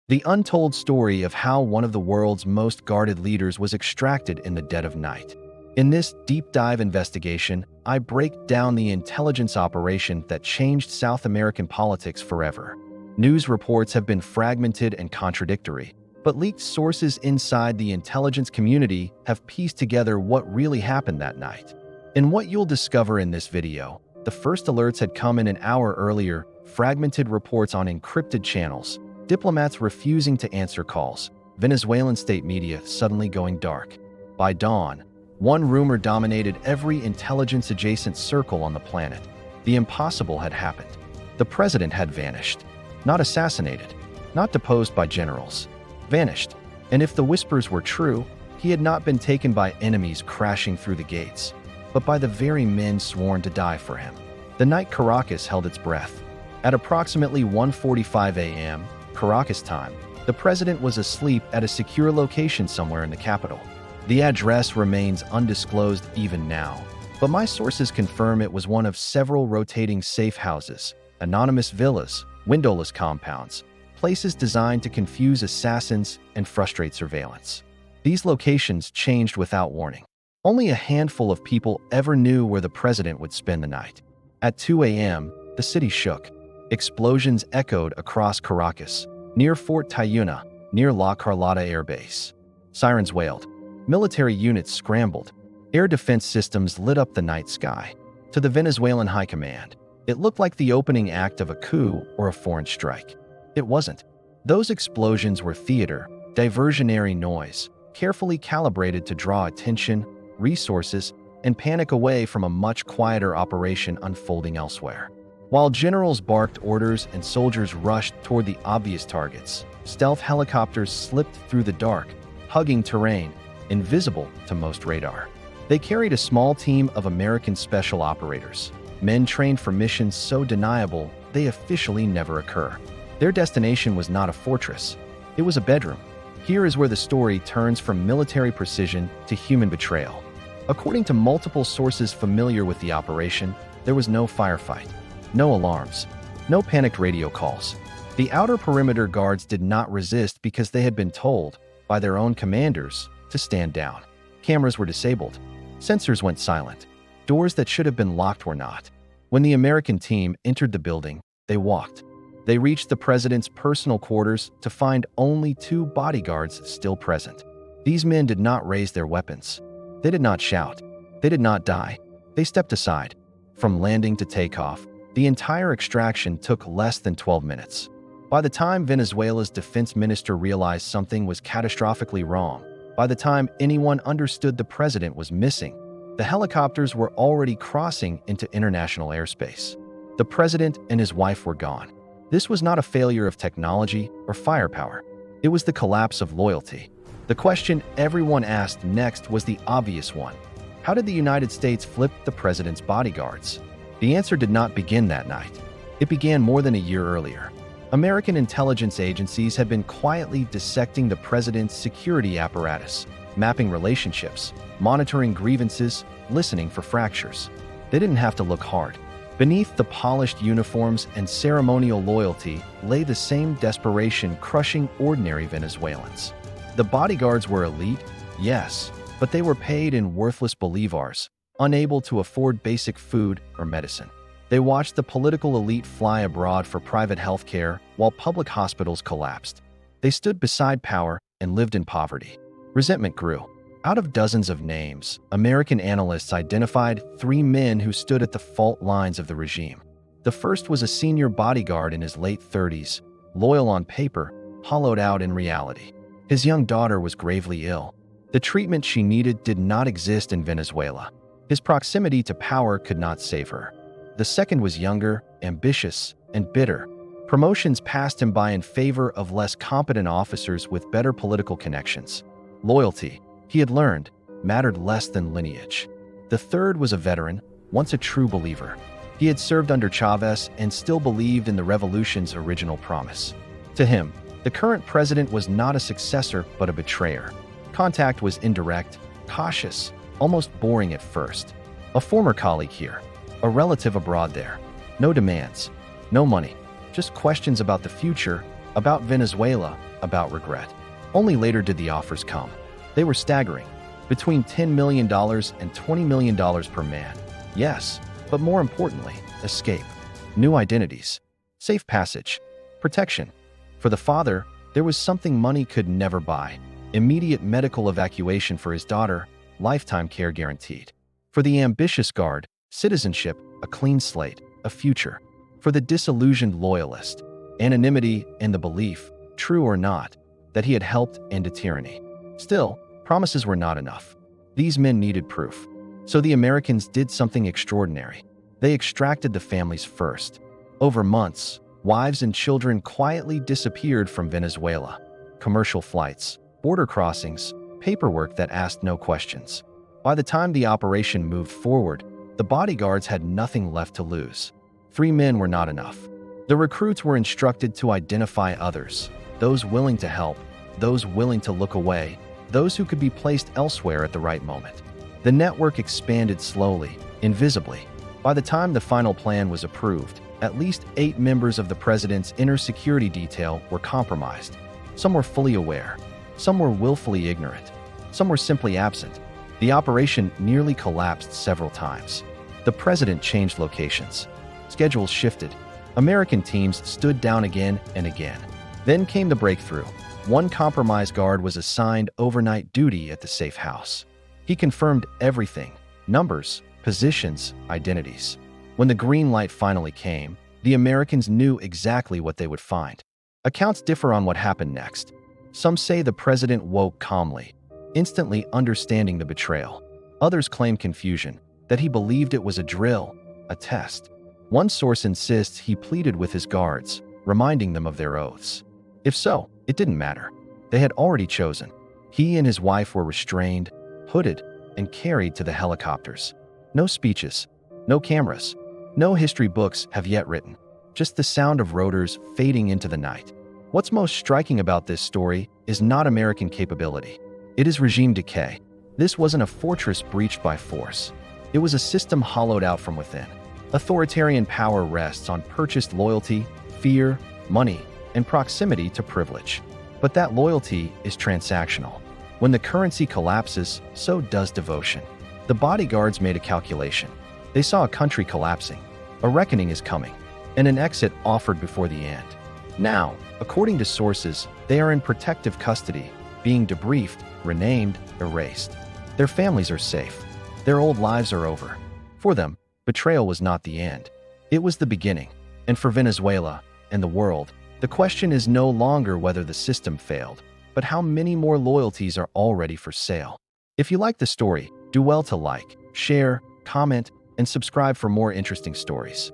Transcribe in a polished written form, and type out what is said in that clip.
The untold story of how one of the world's most guarded leaders was extracted in the dead of night. In this deep dive investigation, I break down the intelligence operation that changed South American politics forever. News reports have been fragmented and contradictory, but leaked sources inside the intelligence community have pieced together what really happened that night. In what you'll discover in this video, the first alerts had come in an hour earlier, fragmented reports on encrypted channels, diplomats refusing to answer calls, Venezuelan state media suddenly going dark. By dawn, one rumor dominated every intelligence-adjacent circle on the planet. The impossible had happened. The president had vanished. Not assassinated, not deposed by generals. Vanished. And if the whispers were true, he had not been taken by enemies crashing through the gates, but by the very men sworn to die for him. The night Caracas held its breath. At approximately 1:45 a.m., Caracas time, the president was asleep at a secure location somewhere in the capital. The address remains undisclosed even now, but my sources confirm it was one of several rotating safe houses, anonymous villas, windowless compounds, places designed to confuse assassins and frustrate surveillance. These locations changed without warning. Only a handful of people ever knew where the president would spend the night. At 2 a.m., the city shook. Explosions echoed across Caracas, near Fort Tayuna, near La Carlota Air Base. Sirens wailed. Military units scrambled. Air defense systems lit up the night sky. To the Venezuelan high command, it looked like the opening act of a coup or a foreign strike. It wasn't. Those explosions were theater, diversionary noise, carefully calibrated to draw attention, resources, and panic away from a much quieter operation unfolding elsewhere. While generals barked orders and soldiers rushed toward the obvious targets, stealth helicopters slipped through the dark, hugging terrain, invisible to most radar. They carried a small team of American special operators, men trained for missions so deniable they officially never occur. Their destination was not a fortress, it was a bedroom. Here is where the story turns from military precision to human betrayal. According to multiple sources familiar with the operation, there was no firefight. No alarms. No panicked radio calls. The outer perimeter guards did not resist because they had been told, by their own commanders, to stand down. Cameras were disabled. Sensors went silent. Doors that should have been locked were not. When the American team entered the building, they walked. They reached the president's personal quarters to find only 2 bodyguards still present. These men did not raise their weapons. They did not shout. They did not die. They stepped aside. From landing to takeoff, the entire extraction took less than 12 minutes. By the time Venezuela's defense minister realized something was catastrophically wrong, by the time anyone understood the president was missing, the helicopters were already crossing into international airspace. The president and his wife were gone. This was not a failure of technology or firepower. It was the collapse of loyalty. The question everyone asked next was the obvious one. How did the United States flip the president's bodyguards? The answer did not begin that night. It began more than a year earlier. American intelligence agencies had been quietly dissecting the president's security apparatus, mapping relationships, monitoring grievances, listening for fractures. They didn't have to look hard. Beneath the polished uniforms and ceremonial loyalty lay the same desperation crushing ordinary Venezuelans. The bodyguards were elite, yes, but they were paid in worthless bolivars, unable to afford basic food or medicine. They watched the political elite fly abroad for private health care while public hospitals collapsed. They stood beside power and lived in poverty. Resentment grew. Out of dozens of names, American analysts identified 3 men who stood at the fault lines of the regime. The first was a senior bodyguard in his late 30s, loyal on paper, hollowed out in reality. His young daughter was gravely ill. The treatment she needed did not exist in Venezuela. His proximity to power could not save her. The second was younger, ambitious, and bitter. Promotions passed him by in favor of less competent officers with better political connections. Loyalty, he had learned, mattered less than lineage. The third was a veteran, once a true believer. He had served under Chavez and still believed in the revolution's original promise. To him, the current president was not a successor but a betrayer. Contact was indirect, cautious, almost boring at first. A former colleague here, a relative abroad there. No demands, no money, just questions about the future, about Venezuela, about regret. Only later did the offers come. They were staggering, between $10 million and $20 million per man. Yes, but more importantly, escape, new identities, safe passage, protection. For the father, there was something money could never buy: immediate medical evacuation for his daughter, lifetime care guaranteed. For the ambitious guard, citizenship, a clean slate, a future. For the disillusioned loyalist, anonymity and the belief, true or not, that he had helped end a tyranny. Still, promises were not enough. These men needed proof. So the Americans did something extraordinary. They extracted the families first. Over months, wives and children quietly disappeared from Venezuela. Commercial flights, border crossings, paperwork that asked no questions. By the time the operation moved forward, the bodyguards had nothing left to lose. 3 men were not enough. The recruits were instructed to identify others, those willing to help, those willing to look away, those who could be placed elsewhere at the right moment. The network expanded slowly, invisibly. By the time the final plan was approved, at least 8 members of the president's inner security detail were compromised. Some were fully aware. Some were willfully ignorant. Some were simply absent. The operation nearly collapsed several times. The president changed locations. Schedules shifted. American teams stood down again and again. Then came the breakthrough. One compromised guard was assigned overnight duty at the safe house. He confirmed everything: numbers, positions, identities. When the green light finally came, the Americans knew exactly what they would find. Accounts differ on what happened next. Some say the president woke calmly, instantly understanding the betrayal. Others claim confusion, that he believed it was a drill, a test. One source insists he pleaded with his guards, reminding them of their oaths. If so, it didn't matter. They had already chosen. He and his wife were restrained, hooded, and carried to the helicopters. No speeches, no cameras, no history books have yet written. Just the sound of rotors fading into the night. What's most striking about this story is not American capability. It is regime decay. This wasn't a fortress breached by force. It was a system hollowed out from within. Authoritarian power rests on purchased loyalty, fear, money, and proximity to privilege. But that loyalty is transactional. When the currency collapses, so does devotion. The bodyguards made a calculation. They saw a country collapsing. A reckoning is coming, and an exit offered before the end. Now, according to sources, they are in protective custody, being debriefed, renamed, erased. Their families are safe. Their old lives are over. For them, betrayal was not the end. It was the beginning. And for Venezuela and the world, the question is no longer whether the system failed, but how many more loyalties are already for sale. If you like the story, do well to like, share, comment, and subscribe for more interesting stories.